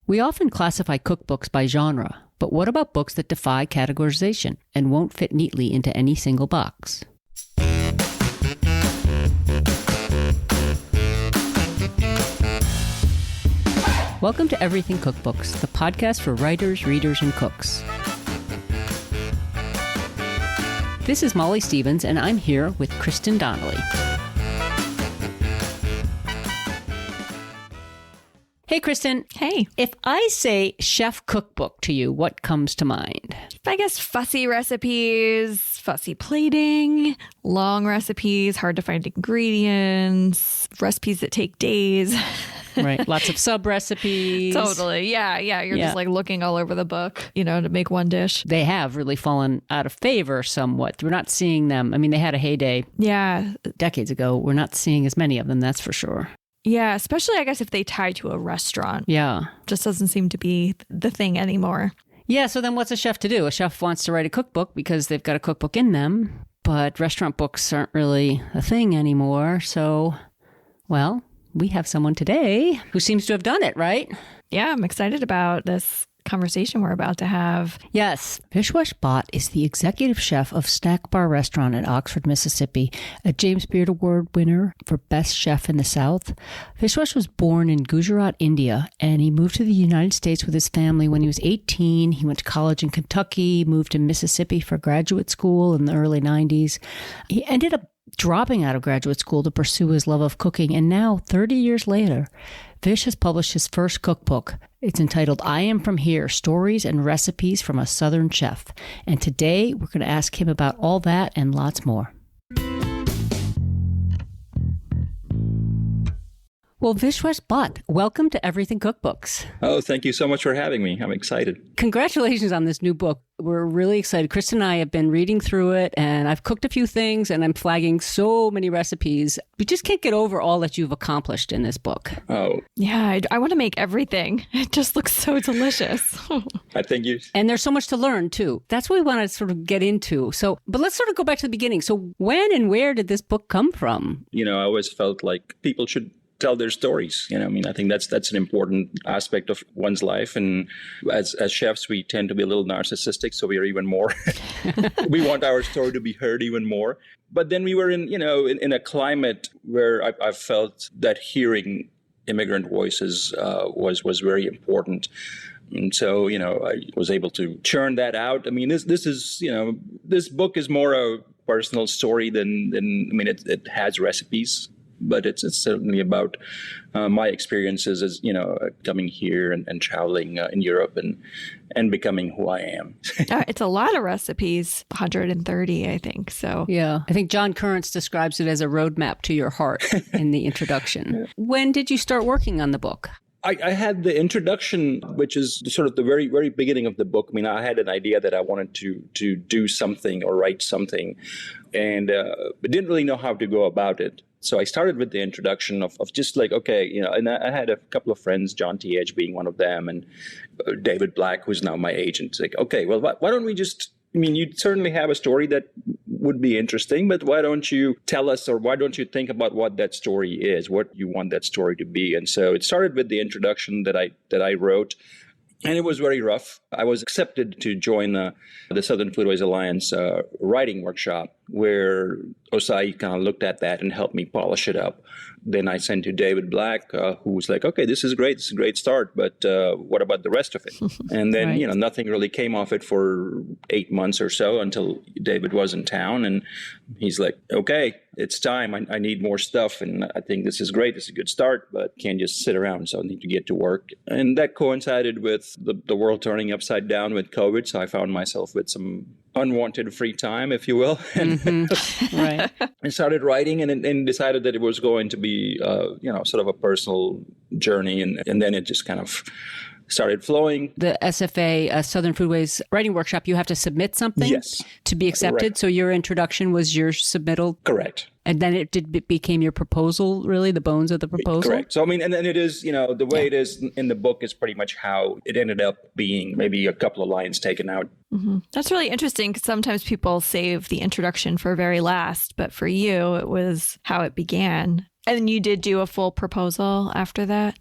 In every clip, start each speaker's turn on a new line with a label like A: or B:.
A: We often classify cookbooks by genre, but what about books that defy categorization and won't fit neatly into any single box? Welcome to Everything Cookbooks, the podcast for writers, readers, and cooks. This is Molly Stevens, and I'm here with Kristin Donnelly. Hey, Kristin.
B: Hey.
A: If I say chef cookbook to you, what comes to mind?
B: I guess fussy recipes, fussy plating, long recipes, hard to find ingredients, recipes that take days.
A: Right. Lots of sub-recipes.
B: Totally. Yeah. You're just like looking all over the book, to make one dish.
A: They have really fallen out of favor somewhat. We're not seeing them. I mean, they had a heyday.
B: Yeah.
A: Decades ago. We're not seeing as many of them, that's for sure.
B: Yeah, especially, I guess, if they tie to a restaurant.
A: Yeah.
B: Just doesn't seem to be the thing anymore.
A: Yeah, so then what's a chef to do? A chef wants to write a cookbook because they've got a cookbook in them, but restaurant books aren't really a thing anymore. So, well, we have someone today who seems to have done it, right?
B: Yeah, I'm excited about this conversation we're about to have.
A: Yes. Vishwesh Bhatt is the executive chef of Snack Bar Restaurant at Oxford, Mississippi, a James Beard Award winner for Best Chef in the South. Vishwesh was born in Gujarat, India, and he moved to the United States with his family when he was 18. He went to college in Kentucky, moved to Mississippi for graduate school in the early 90s. He ended up dropping out of graduate school to pursue his love of cooking, and now, 30 years later, Vish has published his first cookbook. It's entitled, I Am From Here, Stories and Recipes from a Southern Chef. And today, we're going to ask him about all that and lots more. Well, Vishwesh Bhatt, welcome to Everything Cookbooks.
C: Oh, thank you so much for having me. I'm excited.
A: Congratulations on this new book. We're really excited. Kristin and I have been reading through it, and I've cooked a few things, and I'm flagging so many recipes. We just can't get over all that you've accomplished in this book.
C: Oh.
B: Yeah, I want to make everything. It just looks so delicious.
C: I think you...
A: And there's so much to learn, too. That's what we want to sort of get into. But let's sort of go back to the beginning. So when and where did this book come from?
C: I always felt like people should tell their stories. I think that's an important aspect of one's life. And as chefs, we tend to be a little narcissistic, so we are even more. We want our story to be heard even more. But then we were in a climate where I felt that hearing immigrant voices was very important. And so, I was able to churn that out. I mean, this book is more a personal story than it has recipes. But it's certainly about my experiences as, coming here and traveling in Europe and becoming who I am.
B: It's a lot of recipes, 130, I think. So
A: yeah, I think John Currents describes it as a roadmap to your heart in the introduction. When did you start working on the book?
C: I had the introduction, which is sort of the very, very beginning of the book. I had an idea that I wanted to do something or write something, and but didn't really know how to go about it. So I started with the introduction of just like, okay, and I had a couple of friends, John T. Edge being one of them, and David Black, who's now my agent. It's like, okay, well, why don't we just, you certainly have a story that would be interesting, but why don't you tell us, or why don't you think about what that story is, what you want that story to be? And so it started with the introduction that I wrote. And it was very rough. I was accepted to join the Southern Foodways Alliance writing workshop, where Osai kind of looked at that and helped me polish it up. Then I sent to David Black, who was like, okay, this is great. This is a great start, but what about the rest of it? And then,
A: right.
C: Nothing really came off it for 8 months or so until David was in town. And he's like, okay, it's time. I need more stuff. And I think this is great. It's a good start, but can't just sit around. So I need to get to work. And that coincided with the world turning upside down with COVID. So I found myself with some unwanted free time, if you will.
A: Mm-hmm. Right.
C: I started writing and decided that it was going to be, sort of a personal journey. And then it just kind of started flowing.
A: The SFA, Southern Foodways Writing Workshop, you have to submit something to be accepted.
C: Correct.
A: So your introduction was your submittal?
C: Correct.
A: And then it became your proposal, really, the bones of the proposal?
C: Correct. So, and then it is, the way it is in the book is pretty much how it ended up being, maybe a couple of lines taken out.
B: Mm-hmm. That's really interesting, because sometimes people save the introduction for very last, but for you, it was how it began. And you did do a full proposal after that?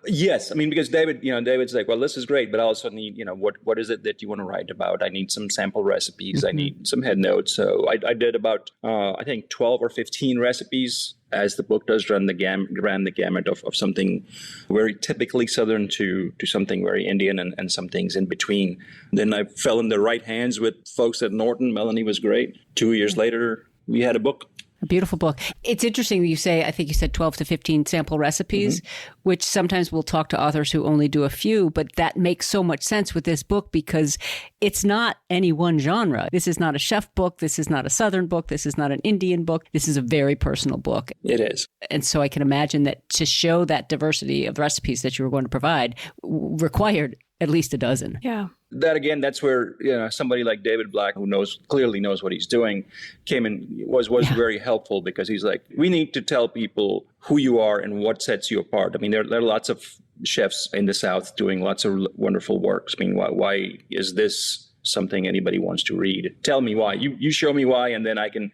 C: Yes. I mean, because David's like, well, this is great, but I also need, what is it that you want to write about? I need some sample recipes. I need some head notes. So I did about, I think 12 or 15 recipes, as the book does ran the gamut of something very typically Southern to something very Indian and some things in between. Then I fell in the right hands with folks at Norton. Melanie was great. 2 years later, we had a book.
A: A beautiful book. It's interesting that you say, I think you said 12 to 15 sample recipes, which sometimes we'll talk to authors who only do a few, but that makes so much sense with this book because it's not any one genre. This is not a chef book. This is not a Southern book. This is not an Indian book. This is a very personal book.
C: It is.
A: And so I can imagine that to show that diversity of recipes that you were going to provide required at least a dozen.
B: Yeah.
C: That again, that's where somebody like David Black, who clearly knows what he's doing, came in was very helpful because he's like, we need to tell people who you are and what sets you apart. I mean, there are lots of chefs in the South doing lots of wonderful works. I mean, why is this something anybody wants to read? Tell me why. You show me why, and then I can.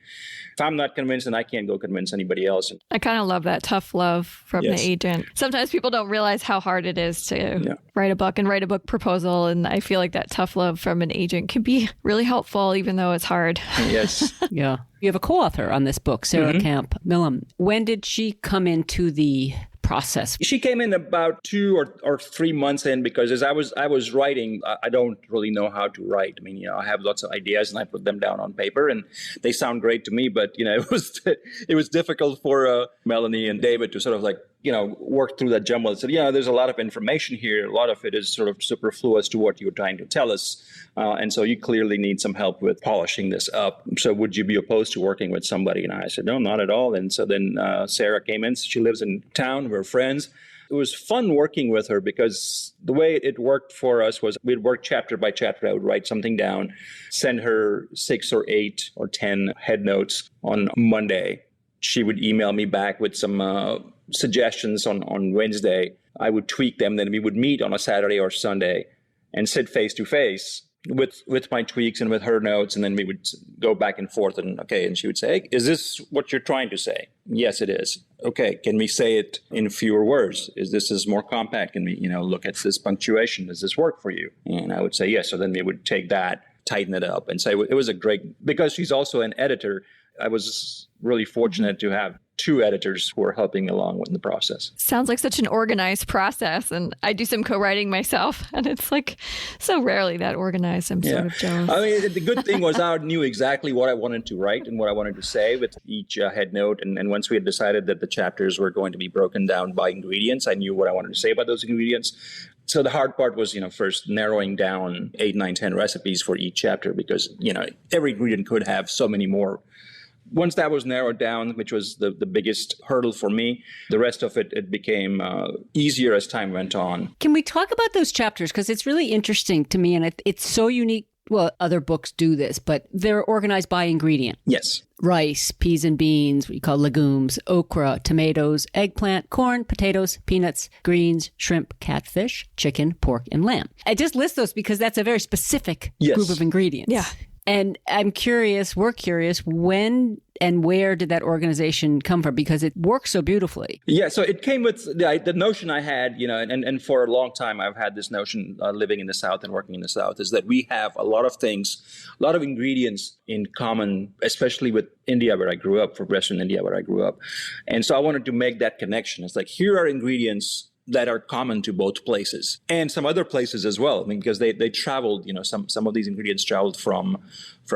C: If I'm not convinced, then I can't go convince anybody else.
B: I kind of love that tough love from the agent. Sometimes people don't realize how hard it is to write a book and write a book proposal. And I feel like that tough love from an agent can be really helpful, even though it's hard.
C: Yes.
A: Yeah. You have a co-author on this book, Sarah Camp Millam. When did she come into the process?
C: She came in about 2 or 3 months in because as I was writing, I don't really know how to write. I mean, I have lots of ideas and I put them down on paper and they sound great to me, but it was difficult for Melanie and David to sort of like work through that jumble. So there's a lot of information here. A lot of it is sort of superfluous to what you're trying to tell us, and so you clearly need some help with polishing this up. So would you be opposed to working with somebody? And I said, no, not at all. And so then Sarah came in. She lives in town. We're friends. It was fun working with her because the way it worked for us was we'd work chapter by chapter. I would write something down, send her 6 or 8 or 10 head notes on Monday. She would email me back with some suggestions on Wednesday. I would tweak them. Then we would meet on a Saturday or Sunday and sit face to face with my tweaks and with her notes. And then we would go back and forth. And she would say, hey, is this what you're trying to say? Yes, it is. Okay, can we say it in fewer words? This is more compact? Can we, look at this punctuation? Does this work for you? And I would say yes. So then we would take that, tighten it up, and say it was a great, because she's also an editor. I was really fortunate to have 2 editors who are helping along with the process.
B: Sounds like such an organized process. And I do some co-writing myself, and it's like so rarely that organized. I'm sort of jealous.
C: I mean, the good thing was I knew exactly what I wanted to write and what I wanted to say with each head note. And once we had decided that the chapters were going to be broken down by ingredients, I knew what I wanted to say about those ingredients. So the hard part was, first narrowing down 8, 9, 10 recipes for each chapter because, every ingredient could have so many more. Once that was narrowed down, which was the biggest hurdle for me, the rest of it became easier as time went on.
A: Can we talk about those chapters? Because it's really interesting to me, and it's so unique. Well, other books do this, but they're organized by ingredient.
C: Yes.
A: Rice, peas and beans, what you call legumes, okra, tomatoes, eggplant, corn, potatoes, peanuts, greens, shrimp, catfish, chicken, pork, and lamb. I just list those because that's a very specific group of ingredients.
B: Yeah.
A: And we're curious, when and where did that organization come from? Because it works so beautifully.
C: Yeah, so it came with the notion I had, and for a long time I've had this notion living in the South and working in the South, is that we have a lot of things, a lot of ingredients in common, especially with India where I grew up, for Western India where I grew up. And so I wanted to make that connection. It's like, here are ingredients that are common to both places and some other places as well. I mean, because they traveled, some of these ingredients traveled from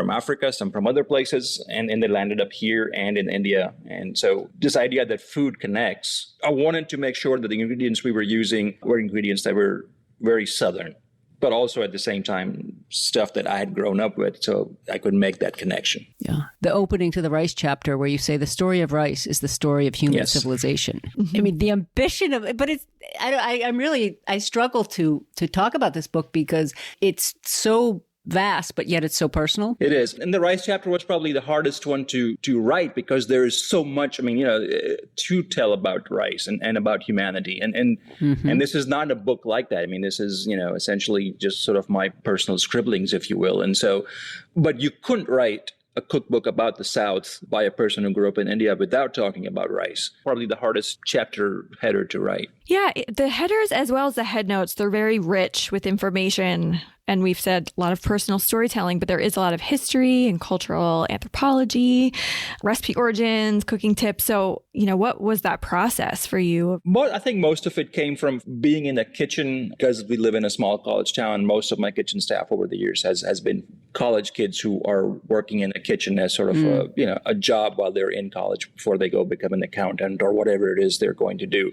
C: Africa, some from other places, and they landed up here and in India. And so this idea that food connects, I wanted to make sure that the ingredients we were using were ingredients that were very Southern, but also at the same time, stuff that I had grown up with, so I could make that connection.
A: Yeah. The opening to the rice chapter where you say the story of rice is the story of human civilization. Mm-hmm. I mean, the ambition of it, but it's, I struggle to talk about this book because it's so vast, but yet it's so personal.
C: It is. And the rice chapter was probably the hardest one to write because there is so much, to tell about rice and about humanity. And this is not a book like that. I mean, this is, essentially just sort of my personal scribblings, if you will. And so, but you couldn't write a cookbook about the South by a person who grew up in India without talking about rice. Probably the hardest chapter header to write.
B: Yeah, the headers as well as the headnotes, they're very rich with information. And we've said a lot of personal storytelling, but there is a lot of history and cultural anthropology, recipe origins, cooking tips. So, what was that process for you?
C: I think most of it came from being in a kitchen, because we live in a small college town. Most of my kitchen staff over the years has been college kids who are working in a kitchen as sort of a job while they're in college before they go become an accountant or whatever it is they're going to do.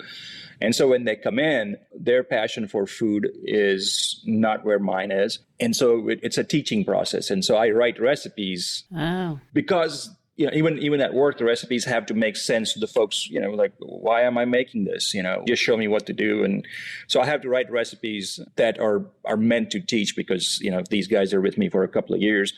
C: And so when they come in, their passion for food is not where mine is. And so it's a teaching process. And so I write recipes because, even at work, the recipes have to make sense to the folks, like, why am I making this? Just show me what to do. And so I have to write recipes that are meant to teach because, if these guys are with me for a couple of years,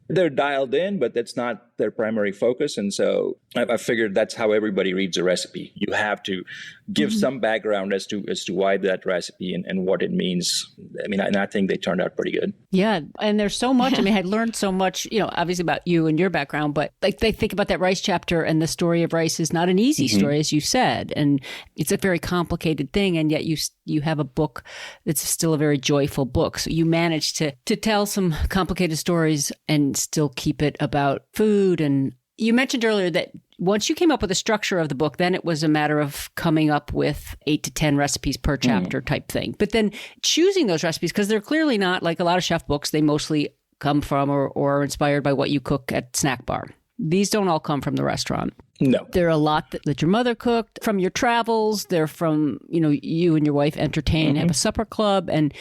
C: they're dialed in, but that's not their primary focus. And so I figured that's how everybody reads a recipe. You have to give some background as to why that recipe and what it means. And I think they turned out pretty good.
A: Yeah. And there's so much. I learned so much, obviously about you and your background, but like they think about that rice chapter, and the story of rice is not an easy story, as you said. And it's a very complicated thing. And yet you have a book that's still a very joyful book. So you managed to tell some complicated stories and still keep it about food. And you mentioned earlier that once you came up with the structure of the book, then it was a matter of coming up with 8 to 10 recipes per chapter type thing. But then choosing those recipes, because they're clearly not like a lot of chef books, they mostly come from or are inspired by what you cook at Snack Bar. These don't all come from the restaurant.
C: No.
A: There are a lot that your mother cooked from your travels. They're from, you and your wife entertain, have a supper club. And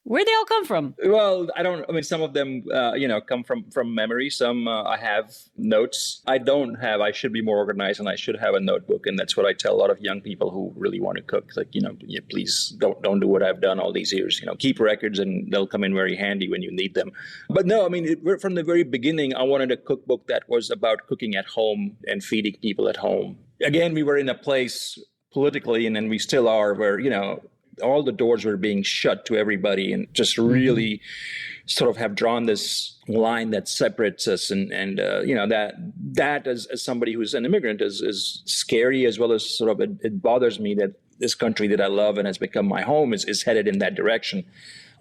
A: where'd they all come from?
C: Well, some of them, come from memory. Some I have notes. I should be more organized, and I should have a notebook. And that's what I tell a lot of young people who really want to cook. Like, please don't do what I've done all these years. Keep records and they'll come in very handy when you need them. But no, from the very beginning, I wanted a cookbook that was about cooking at home and feeding people at home. Again, we were in a place politically, and then we still are, where, all the doors were being shut to everybody, and just really sort of have drawn this line that separates us. And that as somebody who's an immigrant is scary, as well as sort of it bothers me that this country that I love and has become my home is headed in that direction.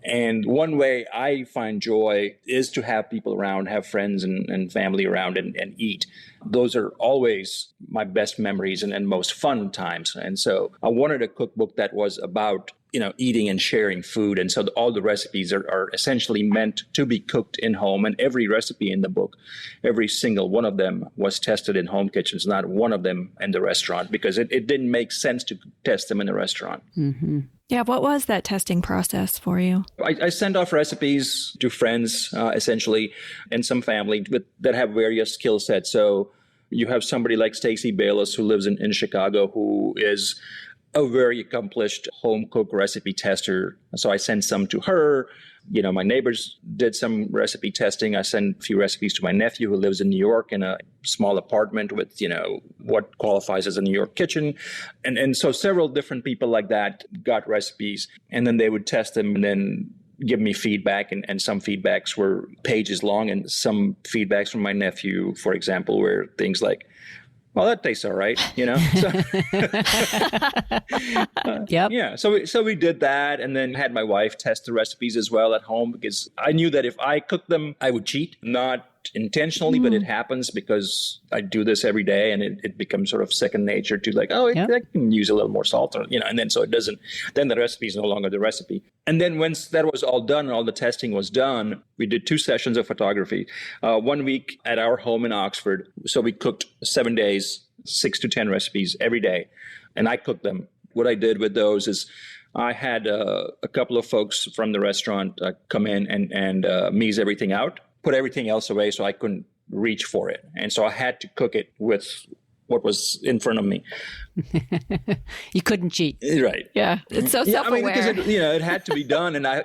C: And one way I find joy is to have people around, have friends and family around and eat. Those are always my best memories and most fun times. And so I wanted a cookbook that was about, eating and sharing food. And so all the recipes are essentially meant to be cooked in home. And every recipe in the book, every single one of them was tested in home kitchens, not one of them in the restaurant, because it didn't make sense to test them in a restaurant.
A: Mm-hmm.
B: Yeah, what was that testing process for you?
C: I send off recipes to friends, essentially, and some family that have various skill sets. So you have somebody like Stacey Bayless, who lives in Chicago, who is a very accomplished home cook recipe tester. So I send some to her. My neighbors did some recipe testing. I sent a few recipes to my nephew, who lives in New York in a small apartment with, what qualifies as a New York kitchen. And so several different people like that got recipes, and then they would test them and then give me feedback. And some feedbacks were pages long, and some feedbacks from my nephew, for example, were things like, well, that tastes all right, So, Yeah. So we did that, and then had my wife test the recipes as well at home, because I knew that if I cooked them, I would cheat. Not intentionally, but it happens because I do this every day, and it becomes sort of second nature to like, I can use a little more salt, or, and then so it doesn't, then the recipe is no longer the recipe. And then once that was all done, and all the testing was done, we did 2 sessions of photography, 1 week at our home in Oxford. So we cooked 7 days, 6 to 10 recipes every day, and I cooked them. What I did with those is I had a couple of folks from the restaurant come in and mise everything out, put everything else away so I couldn't reach for it. And so I had to cook it with what was in front of me.
A: You couldn't cheat.
C: Right.
B: Yeah. It's so self-aware.
C: Because it had to be done. And I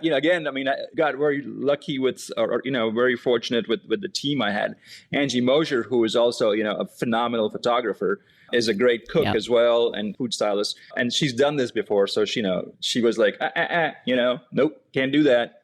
C: got very lucky with, or very fortunate with the team I had. Angie Mosier, who is also, a phenomenal photographer, is a great cook as well, and food stylist. And she's done this before. So she was like, nope, can't do that.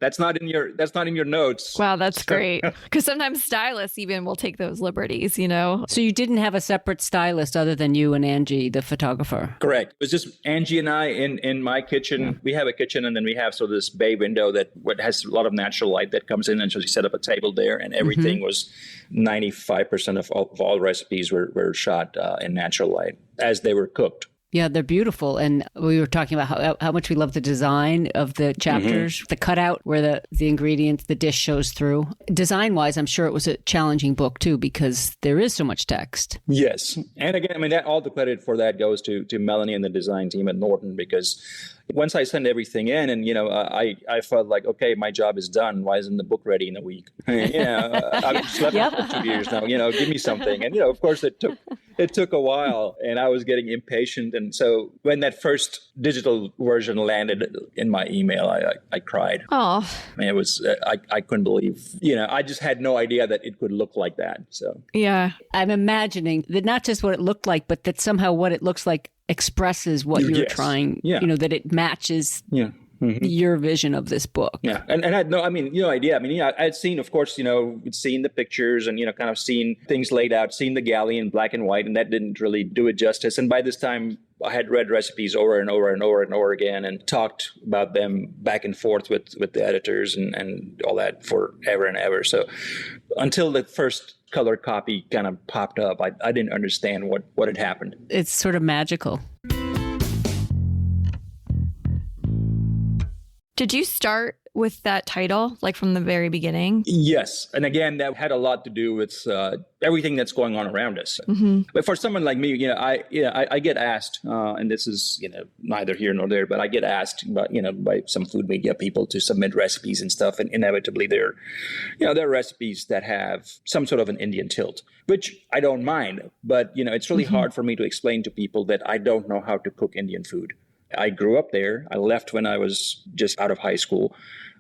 C: That's not in your notes.
B: Wow, that's great. Because sometimes stylists even will take those liberties, you know?
A: So you didn't have a separate stylist other than you and Angie, the photographer?
C: Correct. It was just Angie and I in my kitchen. Yeah. We have a kitchen, and then we have this bay window that has a lot of natural light that comes in, and so she set up a table there, and everything was 95% of all recipes were shot in natural light as they were cooked.
A: Yeah, they're beautiful. And we were talking about how much we love the design of the chapters, the cutout where the ingredients, the dish shows through. Design-wise, I'm sure it was a challenging book, too, because there is so much text.
C: Yes. And again, I mean, all the credit for that goes to Melanie and the design team at Norton, because once I sent everything in and, I felt like, okay, my job is done. Why isn't the book ready in a week? I've slept for 2 years now, give me something. And, of course, it took a while, and I was getting impatient. And so when that first digital version landed in my email, I cried.
B: Oh,
C: I mean, it was, I couldn't believe, I just had no idea that it could look like that. So,
B: yeah.
A: I'm imagining that not just what it looked like, but that somehow what it looks like expresses what you're trying, that it matches your vision of this book.
C: Yeah. And I had no idea. I mean, I had seen, of course, seen the pictures and, kind of seen things laid out, seen the galley in black and white, and that didn't really do it justice. And by this time, I had read recipes over and over and over and over again and talked about them back and forth with the editors and all that forever and ever. So until the first color copy kind of popped up, I didn't understand what had happened.
A: It's sort of magical.
B: Did you start with that title, like from the very beginning?
C: Yes. And again, that had a lot to do with everything that's going on around us. Mm-hmm. But for someone like me, I get asked, and this is, neither here nor there, but I get asked by some food media people to submit recipes and stuff. And inevitably there are recipes that have some sort of an Indian tilt, which I don't mind. But, it's really hard for me to explain to people that I don't know how to cook Indian food. I grew up there. I left when I was just out of high school.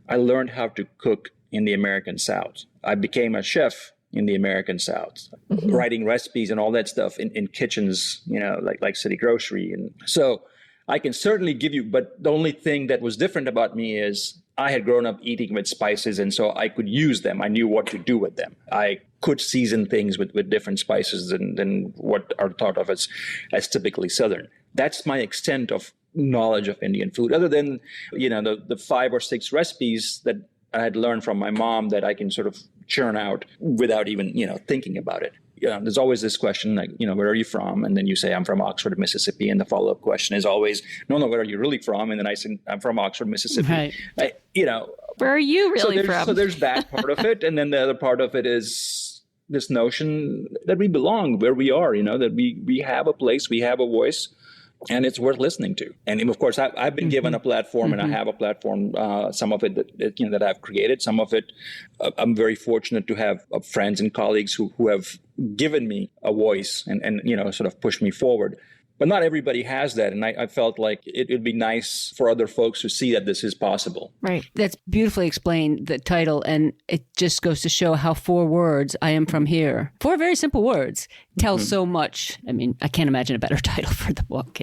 C: I learned how to cook in the American South. I became a chef in the American South, writing recipes and all that stuff in kitchens, like City Grocery. And so I can certainly give you, but the only thing that was different about me is I had grown up eating with spices, and so I could use them. I knew what to do with them. I could season things with different spices than what are thought of as typically Southern. That's my extent of knowledge of Indian food, other than, the 5 or 6 recipes that I had learned from my mom that I can sort of churn out without even, thinking about it. There's always this question, like, where are you from? And then you say, I'm from Oxford, Mississippi. And the follow-up question is always, no, where are you really from? And then I say, I'm from Oxford, Mississippi.
A: Right.
B: Where are you really from?
C: So there's that part of it. And then the other part of it is this notion that we belong where we are, that we have a place, we have a voice. And it's worth listening to. And of course, I've been given a platform, and I have a platform. Some of it that I've created. Some of it, I'm very fortunate to have friends and colleagues who have given me a voice and sort of pushed me forward. But not everybody has that. And I felt like it would be nice for other folks to see that this is possible.
A: Right. That's beautifully explained, the title. And it just goes to show how 4 words, I am from here, 4 very simple words, tell so much. I mean, I can't imagine a better title for the book.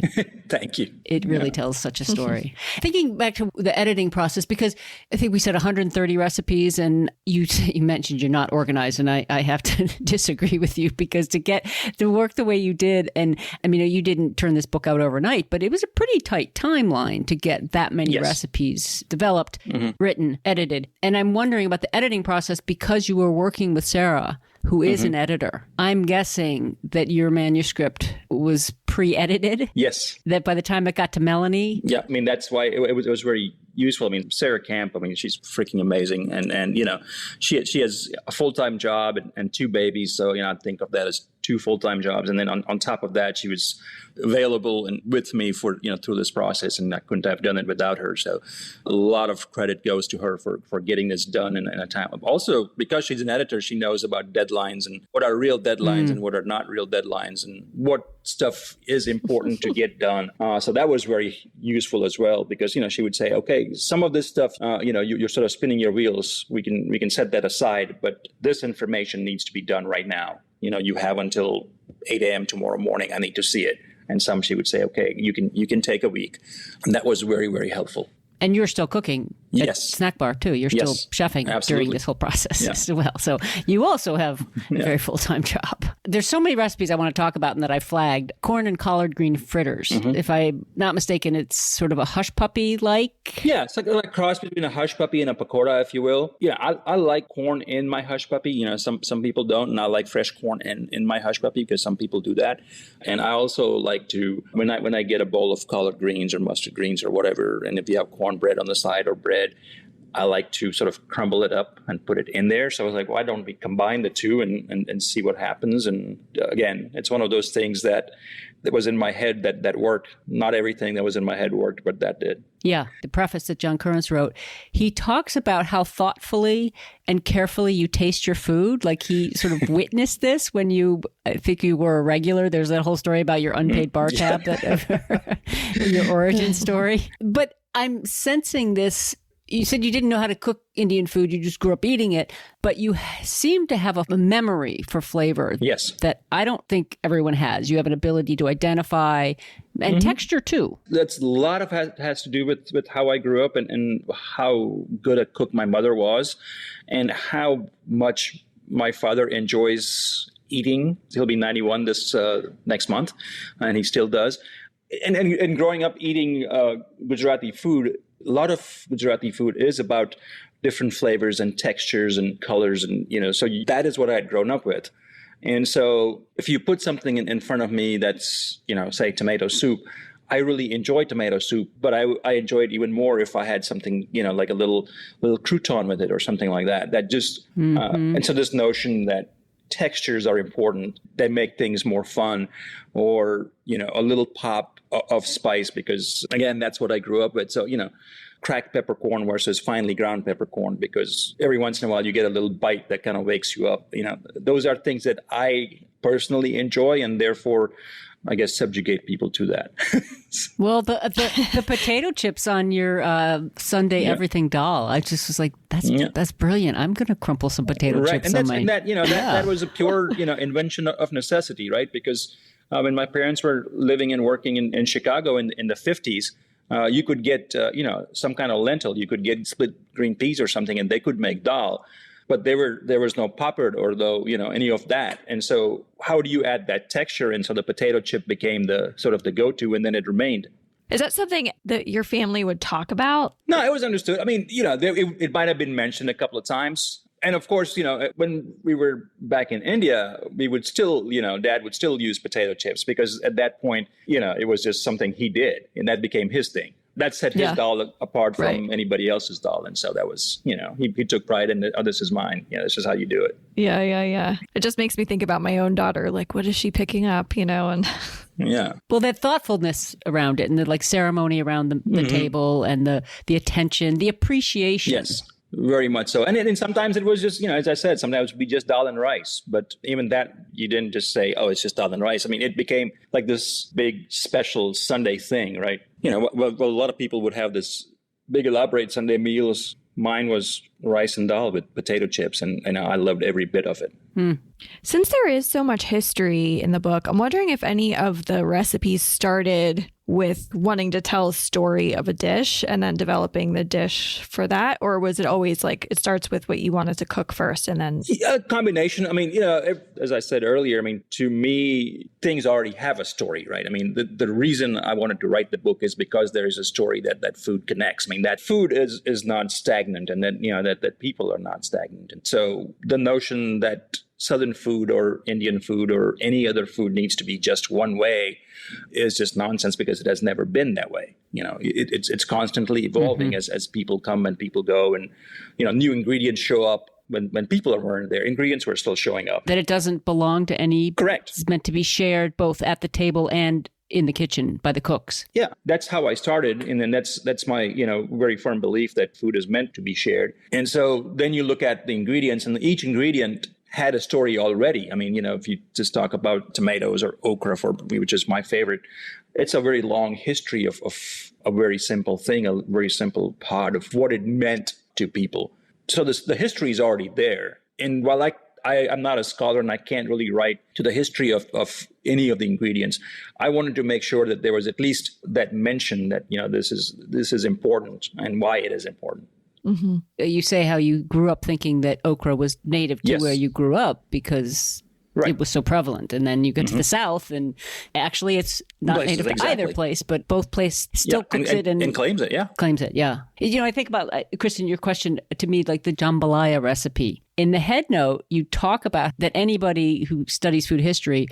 C: Thank you.
A: It really tells such a story. Thinking back to the editing process, because I think we said 130 recipes, and you mentioned you're not organized, and I have to disagree with you, because to work the way you did, and I mean, you didn't turn this book out overnight, but it was a pretty tight timeline to get that many recipes developed, written, edited. And I'm wondering about the editing process, because you were working with Sarah, who is an editor. I'm guessing that your manuscript was pre-edited?
C: Yes.
A: That by the time it got to Melanie?
C: Yeah, I mean, that's why it was very useful. I mean, Sarah Camp, she's freaking amazing. And she has a full-time job and 2 babies. So, I think of that as 2 full-time jobs. And then on top of that, she was available and with me for, through this process. And I couldn't have done it without her. So a lot of credit goes to her for getting this done in a time. Also, because she's an editor, she knows about deadlines and what are real deadlines and what are not real deadlines and what stuff is important to get done. So that was very useful as well, because, she would say, okay, some of this stuff, you're sort of spinning your wheels. We can set that aside, but this information needs to be done right now. You have until 8 a.m. tomorrow morning. I need to see it. And some she would say, okay, you can take a week. And that was very, very helpful.
A: And you're still cooking
C: Yes.
A: Snack Bar too. You're still chefing during this whole process as well. So you also have a very full-time job. There's so many recipes I want to talk about and that I flagged. Corn and collard green fritters. If I'm not mistaken, it's sort of a hush puppy-like.
C: Yeah, it's like a cross between a hush puppy and a pakora, if you will. Yeah, I like corn in my hush puppy. You know, some people don't, and I like fresh corn in my hush puppy because some people do that. And I also like to, when I get a bowl of collard greens or mustard greens or whatever, and if you have cornbread on the side or bread, I like to sort of crumble it up and put it in there. So I was like, why don't we combine the two and see what happens? And again, it's one of those things that was in my head that worked. Not everything that was in my head worked, but that did.
A: Yeah. The preface that John Currens wrote, he talks about how thoughtfully and carefully you taste your food. Like he sort of witnessed this when I think you were a regular. There's that whole story about your unpaid bar tab, your origin story. But I'm sensing this. You said you didn't know how to cook Indian food. You just grew up eating it. But you seem to have a memory for flavor that I don't think everyone has. You have an ability to identify and texture too.
C: That's a lot of has to do with how I grew up and how good a cook my mother was and how much my father enjoys eating. He'll be 91 this next month, and he still does. And growing up eating Gujarati food, a lot of Gujarati food is about different flavors and textures and colors. And, so that is what I had grown up with. And so if you put something in front of me that's, say tomato soup, I really enjoy tomato soup, but I enjoy it even more if I had something, like a little crouton with it or something like that. That just, and so this notion that textures are important, they make things more fun, or, a little pop of spice, because again, that's what I grew up with. So, cracked peppercorn versus finely ground peppercorn, because every once in a while you get a little bite that kind of wakes you up. Those are things that I personally enjoy, and therefore I guess subjugate people to that.
A: Well, the potato chips on your Sunday everything dal, I just was like, that's brilliant. I'm going to crumple some potato chips on my...
C: That was a pure, invention of necessity, right? Because when my parents were living and working in Chicago in the 50s, you could get, some kind of lentil. You could get split green peas or something, and they could make dal. But there was no papad or any of that. And so how do you add that texture? And so the potato chip became the sort of the go-to, and then it remained.
B: Is that something that your family would talk about?
C: No, it was understood. I mean, it might have been mentioned a couple of times. And of course, when we were back in India, we would still, Dad would still use potato chips, because at that point, it was just something he did, and that became his thing. That set his dal apart from anybody else's dal. And so that was, he took pride in it. Oh, this is mine. This is how you do it.
B: Yeah. It just makes me think about my own daughter. Like, what is she picking up, and...
C: Yeah.
A: Well, that thoughtfulness around it, and the ceremony around the table, and the attention, the appreciation.
C: Yes. Very much so. And sometimes it was just, as I said, sometimes it would be just dal and rice. But even that, you didn't just say, oh, it's just dal and rice. I mean, it became like this big special Sunday thing, right? Well, a lot of people would have this big elaborate Sunday meals. Mine was rice and dal with potato chips, and I loved every bit of it.
B: Since there is so much history in the book, I'm wondering if any of the recipes started with wanting to tell a story of a dish and then developing the dish for that? Or was it always like it starts with what you wanted to cook first and then...
C: A combination. I mean, as I said earlier, I mean, to me, things already have a story, right? I mean, the reason I wanted to write the book is because there is a story that food connects. I mean, that food is not stagnant, and that people are not stagnant. And so the notion that Southern food or Indian food or any other food needs to be just one way is just nonsense, because it has never been that way. It's constantly evolving as people come and people go, and new ingredients show up. When people weren't there, ingredients were still showing up.
A: That it doesn't belong to any...
C: Correct.
A: It's meant to be shared both at the table and in the kitchen by the cooks.
C: Yeah, that's how I started. And then that's my, very firm belief that food is meant to be shared. And so then you look at the ingredients, and each ingredient had a story already. I mean, if you just talk about tomatoes or okra, which is my favorite, it's a very long history of a very simple thing, a very simple part of what it meant to people. So the history is already there. And while I'm not a scholar and I can't really write to the history of any of the ingredients, I wanted to make sure that there was at least that mention that, this is important and why it is important.
A: You say how you grew up thinking that okra was native to where you grew up because it was so prevalent. And then you get to the South and actually it's not native to either place, but both places still cooks it and
C: claims it.
A: Claims it. Yeah. You know, I think about, Kristin, your question to me, like the jambalaya recipe. In the head note, you talk about that anybody who studies food history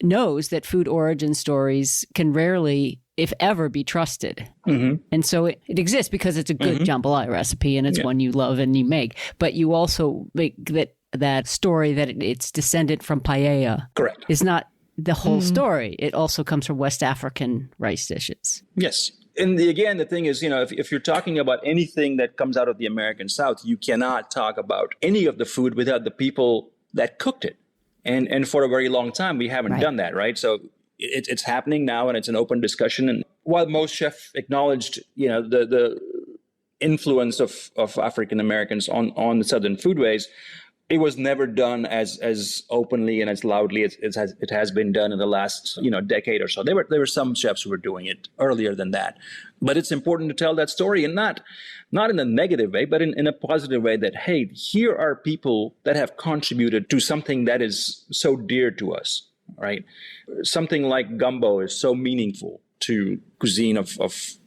A: knows that food origin stories can rarely, if ever, be trusted. And so it exists because it's a good jambalaya recipe and it's one you love and you make. But you also make that story that it's descended from paella.
C: Correct.
A: Is not the whole story. It also comes from West African rice dishes.
C: Yes. And again, the thing is, you know, if you're talking about anything that comes out of the American South, you cannot talk about any of the food without the people that cooked it. And for a very long time, we haven't done that, right? So it's happening now, and it's an open discussion. And while most chefs acknowledged, you know, the influence of African Americans on the Southern foodways, it was never done as openly and as loudly as it has been done in the last, you know, decade or so. There were some chefs who were doing it earlier than that. But it's important to tell that story, and not in a negative way, but in a positive way, that, hey, here are people that have contributed to something that is so dear to us, right? Something like gumbo is so meaningful to cuisine of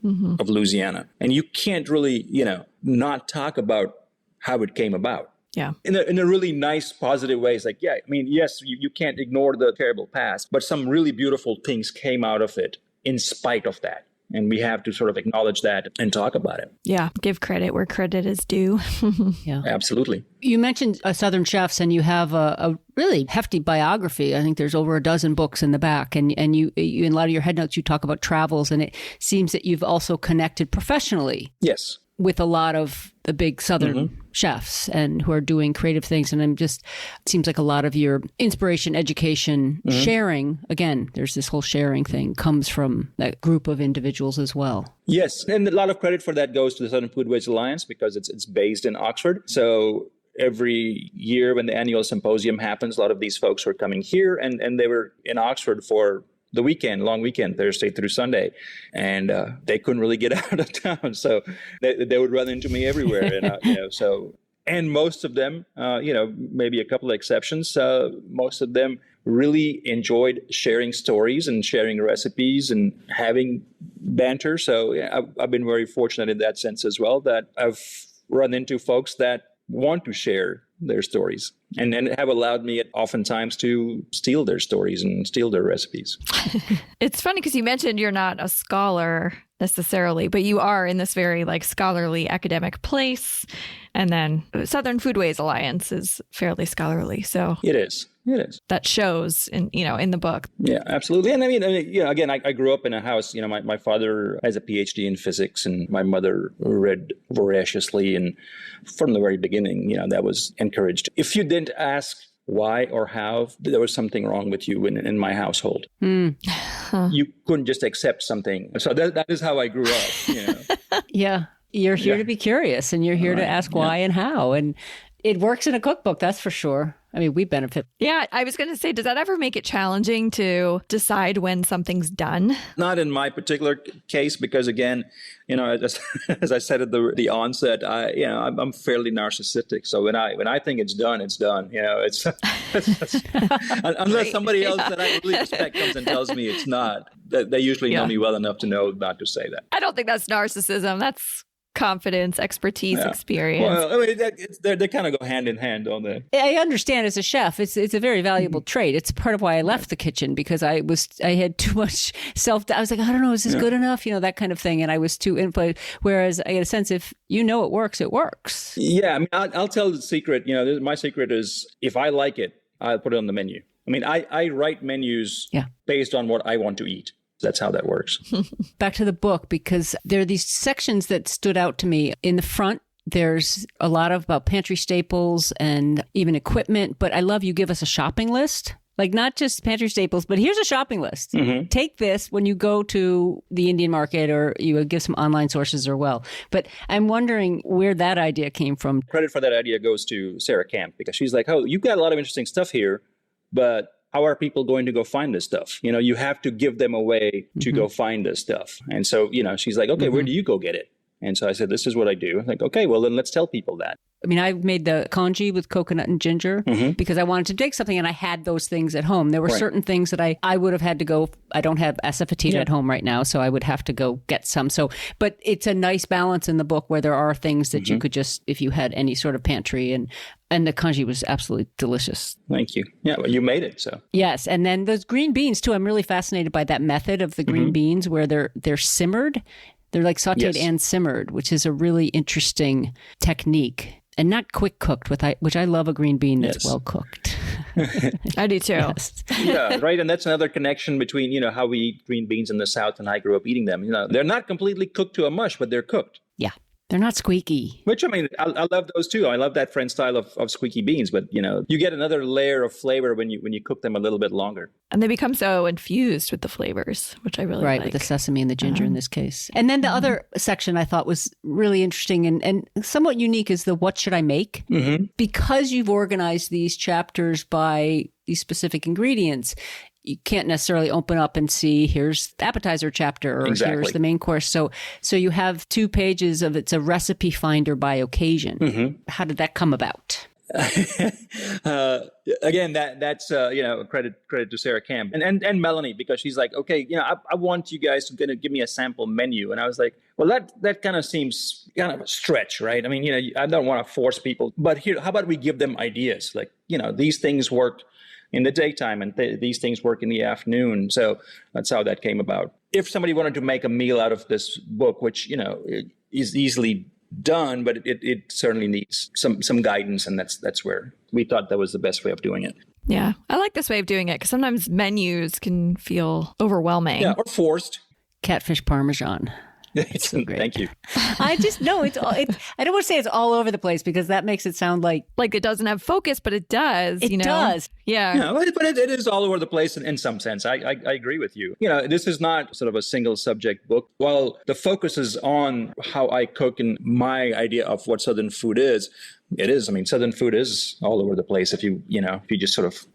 C: Louisiana. And you can't really, you know, not talk about how it came about.
B: Yeah.
C: In a really nice, positive way. It's like, yeah, I mean, yes, you can't ignore the terrible past, but some really beautiful things came out of it in spite of that. And we have to sort of acknowledge that and talk about it.
B: Yeah. Give credit where credit is due.
A: Yeah.
C: Absolutely.
A: You mentioned Southern chefs, and you have a really hefty biography. I think there's over a dozen books in the back. And you in a lot of your headnotes, you talk about travels, and it seems that you've also connected professionally.
C: Yes.
A: With a lot of the big Southern chefs and who are doing creative things. And it seems like a lot of your inspiration, education, sharing, again, there's this whole sharing thing, comes from that group of individuals as well.
C: Yes. And a lot of credit for that goes to the Southern Foodways Alliance, because it's based in Oxford. So every year when the annual symposium happens, a lot of these folks were coming here, and they were in Oxford for the long weekend, Thursday through Sunday. And they couldn't really get out of town. So they would run into me everywhere. And, and most of them, maybe a couple of exceptions, most of them really enjoyed sharing stories and sharing recipes and having banter. So I've been very fortunate in that sense as well, that I've run into folks that want to share their stories and have allowed me oftentimes to steal their stories and steal their recipes.
B: It's funny because you mentioned you're not a scholar necessarily, but you are in this very scholarly academic place. And then Southern Foodways Alliance is fairly scholarly. So
C: It is.
B: That shows in the book.
C: Yeah, absolutely. And I mean, again, I grew up in a house, my father has a PhD in physics and my mother read voraciously. And from the very beginning, that was encouraged. If you didn't ask why or how, there was something wrong with you in my household. You couldn't just accept something. So that is how I grew up.
A: Yeah. You're here to be curious, and you're here to ask why and how. And it works in a cookbook, that's for sure. I mean, we benefit.
B: Yeah, I was going to say, does that ever make it challenging to decide when something's done?
C: Not in my particular case, because again, as I said at the onset, I'm fairly narcissistic. So when I think it's done, it's done. It's unless somebody else that I really respect comes and tells me it's not. They usually know me well enough to know not to say that.
B: I don't think that's narcissism. That's confidence, expertise, experience.
C: Well, I mean, they kind of go hand in hand, don't they?
A: I understand as a chef, it's a very valuable trait. It's part of why I left the kitchen, because I had too much self-doubt. I was like, I don't know, is this good enough? That kind of thing. And I was too input. Whereas I get a sense, if it works, it works.
C: Yeah, I mean, I'll tell the secret. My secret is, if I like it, I'll put it on the menu. I mean, I write menus based on what I want to eat. That's how that works.
A: Back to the book, because there are these sections that stood out to me. In the front, there's a lot about pantry staples and even equipment. But I love you give us a shopping list. Not just pantry staples, but here's a shopping list. Mm-hmm. Take this when you go to the Indian market, or you give some online sources as well. But I'm wondering where that idea came from.
C: Credit for that idea goes to Sarah Camp, because she's like, oh, you've got a lot of interesting stuff here, but how are people going to go find this stuff? You have to give them a way to go find this stuff. And so, she's like, okay, where do you go get it? And so I said, this is what I do. I'm like, okay, well, then let's tell people that.
A: I mean, I made the congee with coconut and ginger because I wanted to make something, and I had those things at home. There were certain things that I would have had to go. I don't have asafoetida at home right now, so I would have to go get some. So, but it's a nice balance in the book where there are things that you could just, if you had any sort of pantry, and the congee was absolutely delicious.
C: Thank you. Yeah, well, you made it, so.
A: Yes, and then those green beans too. I'm really fascinated by that method of the green beans where they're simmered. They're like sautéed and simmered, which is a really interesting technique. And not quick cooked, which I love a green bean that's well cooked.
B: I do too.
A: Yes.
C: Yeah, right. And that's another connection between, how we eat green beans in the South and I grew up eating them. They're not completely cooked to a mush, but they're cooked.
A: Yeah. They're not squeaky.
C: Which, I mean, I love those too. I love that French style of squeaky beans, but, you get another layer of flavor when you cook them a little bit longer.
B: And they become so infused with the flavors, which I really like.
A: Right, with the sesame and the ginger in this case. And then the other section I thought was really interesting and somewhat unique is the what should I make? Because you've organized these chapters by these specific ingredients, you can't necessarily open up and see here's the appetizer chapter or here's the main course. So you have 2 pages of it's a recipe finder by occasion. How did that come about?
C: Again, that's credit to Sarah Camp and Melanie, because she's like, okay, I want you guys to give me a sample menu, and I was like, well, that kind of seems kind of a stretch, right? I mean, I don't want to force people, but here, how about we give them ideas? Like, these things work in the daytime and these things work in the afternoon. So that's how that came about. If somebody wanted to make a meal out of this book, which, is easily done, but it certainly needs some guidance. And that's where we thought that was the best way of doing it.
B: Yeah. I like this way of doing it because sometimes menus can feel overwhelming.
C: Yeah, or forced.
A: Catfish Parmesan. It's so great.
C: Thank you.
A: I just know I don't want to say it's all over the place because that makes it sound like
B: it doesn't have focus, but it does.
A: It does.
B: Yeah.
C: No, but it is all over the place in some sense. I agree with you. This is not sort of a single subject book. While the focus is on how I cook and my idea of what Southern food is, it is. I mean, Southern food is all over the place if you just sort of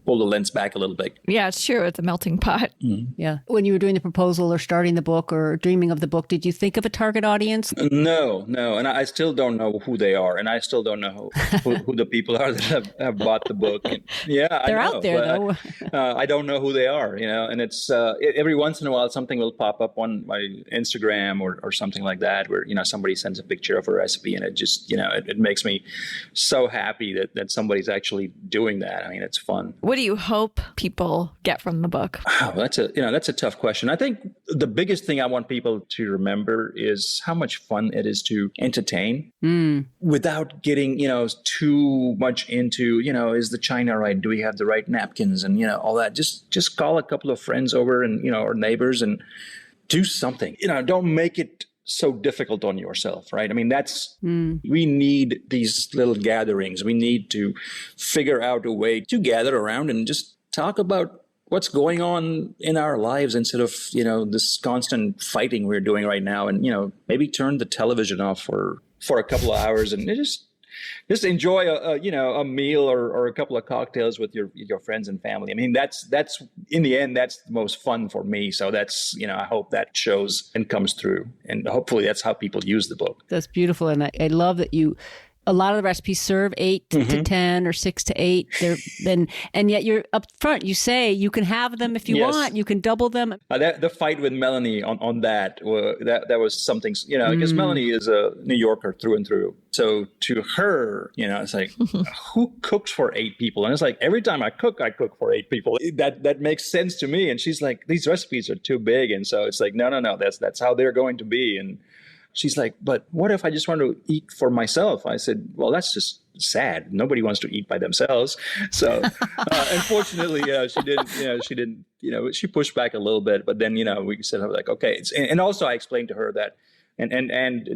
C: pull the lens back a little bit.
B: Yeah, it's true. It's a melting pot.
A: Yeah. When you were doing the proposal or starting the book or dreaming of the book, did you think of a target audience?
C: No. And I still don't know who they are. And I still don't know who the people are that have bought the book. And, yeah,
A: they're
C: I know,
A: out there, though.
C: I don't know who they are, and it's every once in a while something will pop up on my Instagram or something like that where, somebody sends a picture of a recipe and it just, it makes me so happy that somebody's actually doing that. I mean, it's fun.
B: What do you hope people get from the book?
C: Oh, that's a tough question. I think the biggest thing I want people to remember is how much fun it is to entertain without getting, too much into, is the china right? Do we have the right napkins and, all that? Just call a couple of friends over and, or neighbors and do something. Don't make it so difficult on yourself, right? I mean, we need these little gatherings. We need to figure out a way to gather around and just talk about what's going on in our lives instead of, this constant fighting we're doing right now. And, maybe turn the television off for a couple of hours and just enjoy a meal or a couple of cocktails with your friends and family. I mean, that's in the end, that's the most fun for me. So that's, I hope that shows and comes through. And hopefully that's how people use the book.
A: That's beautiful. And I love that a lot of the recipes serve 8 to 10 or 6 to 8. And yet you're up front. You say you can have them if you want. You can double them.
C: The fight with Melanie on that was something, because Melanie is a New Yorker through and through. So to her, it's like, who cooks for 8 people? And it's like, every time I cook for 8 people. That makes sense to me. And she's like, these recipes are too big. And so it's like, no, that's how they're going to be. And she's like, but what if I just want to eat for myself? I said, well, that's just sad. Nobody wants to eat by themselves. So unfortunately, she didn't, she pushed back a little bit, but then, we said, like, okay. And also I explained to her that, and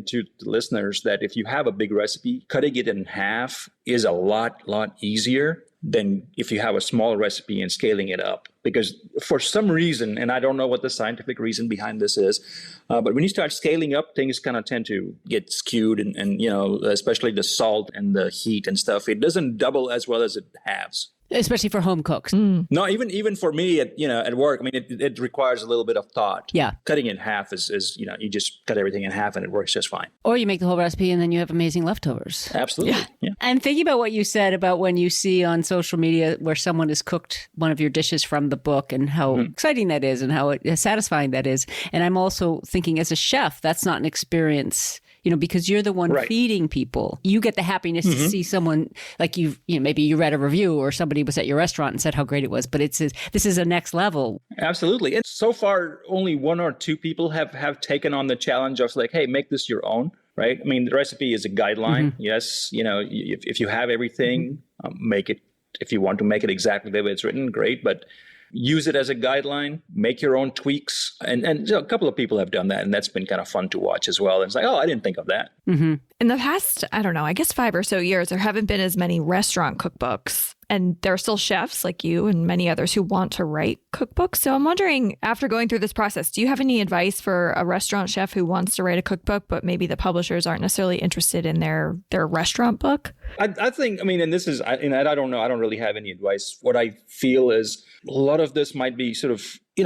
C: to the listeners that if you have a big recipe, cutting it in half is a lot easier than if you have a small recipe and scaling it up. Because for some reason, and I don't know what the scientific reason behind this is, but when you start scaling up, things kind of tend to get skewed and especially the salt and the heat and stuff, it doesn't double as well as it halves.
A: Especially for home cooks.
C: No, even for me at work, I mean, it requires a little bit of thought.
A: Yeah.
C: Cutting it in half is you just cut everything in half and it works just fine.
A: Or you make the whole recipe and then you have amazing leftovers.
C: Absolutely. Yeah.
A: And thinking about what you said about when you see on social media where someone has cooked one of your dishes from the book and how exciting that is and how satisfying that is. And I'm also thinking as a chef, that's not an experience, because you're the one feeding people. You get the happiness to see someone like maybe you read a review or somebody was at your restaurant and said how great it was, but this is a next level.
C: Absolutely. And so far, only 1 or 2 people have taken on the challenge of like, hey, make this your own, right? I mean, the recipe is a guideline. Yes. If you have everything, make it. If you want to make it exactly the way it's written, great. But use it as a guideline, make your own tweaks. And a couple of people have done that. And that's been kind of fun to watch as well. And it's like, oh, I didn't think of that.
B: In the past, I don't know, I guess 5 or so years, there haven't been as many restaurant cookbooks. And there are still chefs like you and many others who want to write cookbooks. So I'm wondering, after going through this process, do you have any advice for a restaurant chef who wants to write a cookbook, but maybe the publishers aren't necessarily interested in their restaurant book?
C: I think, and this is, I don't know, I don't really have any advice. What I feel is a lot of this might be sort of,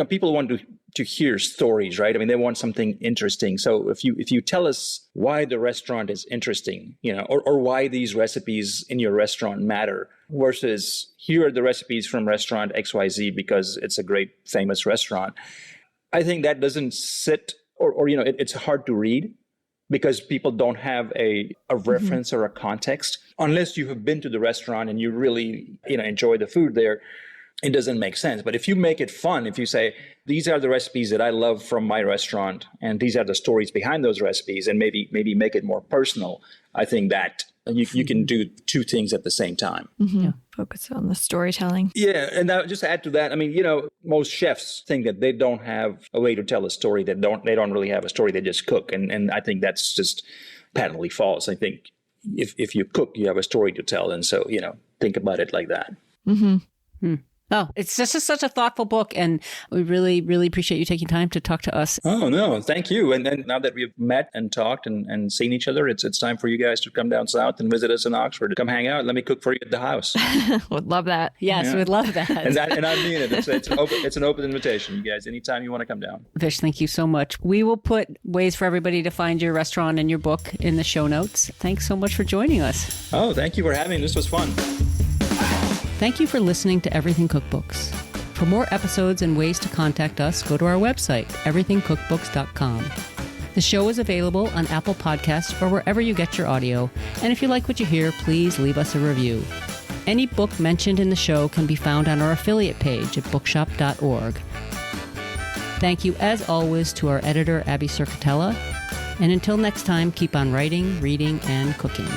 C: people want to hear stories, right? I mean, they want something interesting. So if you tell us why the restaurant is interesting, or why these recipes in your restaurant matter, versus here are the recipes from restaurant XYZ because it's a great famous restaurant. I think that doesn't sit, or it's hard to read because people don't have a reference or a context. Unless you have been to the restaurant and you really enjoy the food there, it doesn't make sense. But if you make it fun, if you say, these are the recipes that I love from my restaurant, and these are the stories behind those recipes, and maybe make it more personal, I think that you can do 2 things at the same time.
B: Yeah. Focus on the storytelling.
C: Yeah. And now just to add to that, most chefs think that they don't have a way to tell a story. They don't really have a story. They just cook. And I think that's just patently false. I think if you cook, you have a story to tell. And so, think about it like that.
A: Oh, it's just such a thoughtful book, and we really, really appreciate you taking time to talk to us.
C: Oh, no, thank you. And then now that we've met and talked and seen each other, it's time for you guys to come down south and visit us in Oxford. Come hang out. Let me cook for you at the house.
B: Would love that.
A: Yes, we'd love that.
C: and I mean it. It's an open invitation, you guys. Anytime you want to come down.
A: Vish, thank you so much. We will put ways for everybody to find your restaurant and your book in the show notes. Thanks so much for joining us.
C: Oh, thank you for having me. This was fun.
A: Thank you for listening to Everything Cookbooks. For more episodes and ways to contact us, go to our website, everythingcookbooks.com. The show is available on Apple Podcasts or wherever you get your audio. And if you like what you hear, please leave us a review. Any book mentioned in the show can be found on our affiliate page at bookshop.org. Thank you, as always, to our editor, Abby Circatella. And until next time, keep on writing, reading, and cooking.